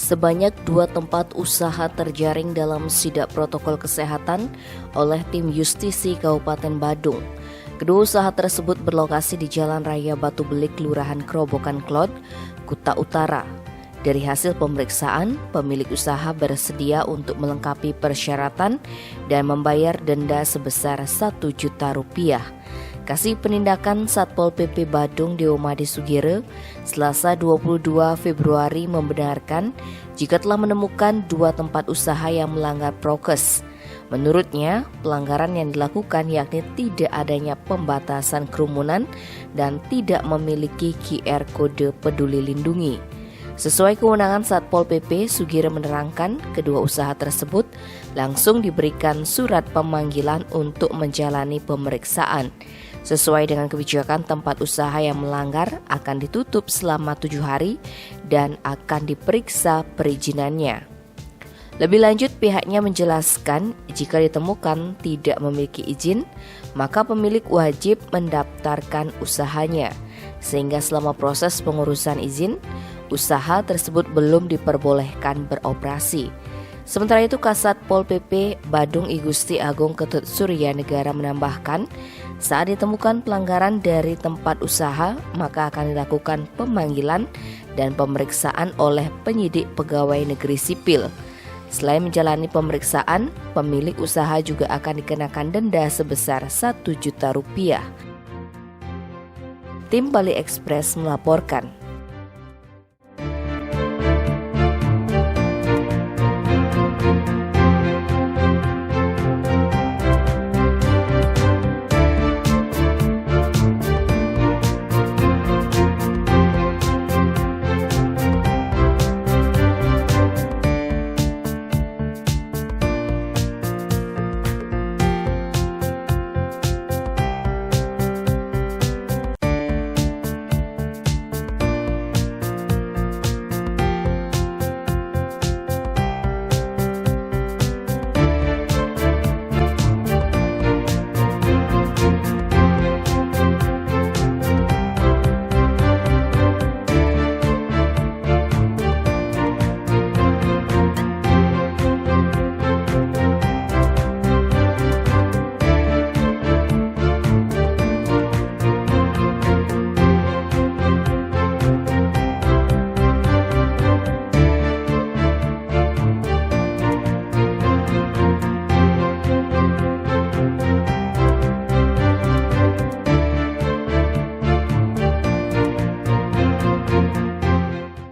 Sebanyak 2 tempat usaha terjaring dalam sidak protokol kesehatan oleh tim Justisi Kabupaten Badung. Kedua usaha tersebut berlokasi di Jalan Raya Batu Belik, Kelurahan Kerobokan Klot, Kuta Utara. Dari hasil pemeriksaan, pemilik usaha bersedia untuk melengkapi persyaratan dan membayar denda sebesar Rp1 juta. Kasih Penindakan Satpol PP Badung Deomade Sugire Selasa 22 Februari membenarkan jika telah menemukan 2 tempat usaha yang melanggar prokes. Menurutnya, pelanggaran yang dilakukan yakni tidak adanya pembatasan kerumunan dan tidak memiliki QR kode peduli lindungi. Sesuai kewenangan Satpol PP, Sugire menerangkan kedua usaha tersebut langsung diberikan surat pemanggilan untuk menjalani pemeriksaan. Sesuai dengan kebijakan, tempat usaha yang melanggar akan ditutup selama 7 hari dan akan diperiksa perizinannya. Lebih lanjut, pihaknya menjelaskan jika ditemukan tidak memiliki izin, maka pemilik wajib mendaftarkan usahanya, sehingga selama proses pengurusan izin, usaha tersebut belum diperbolehkan beroperasi. Sementara itu, Kasat Pol PP Badung I Gusti Agung Ketut Surya Negara menambahkan, saat ditemukan pelanggaran dari tempat usaha, maka akan dilakukan pemanggilan dan pemeriksaan oleh penyidik pegawai negeri sipil. Selain menjalani pemeriksaan, pemilik usaha juga akan dikenakan denda sebesar Rp1 juta. Tim Bali Express melaporkan.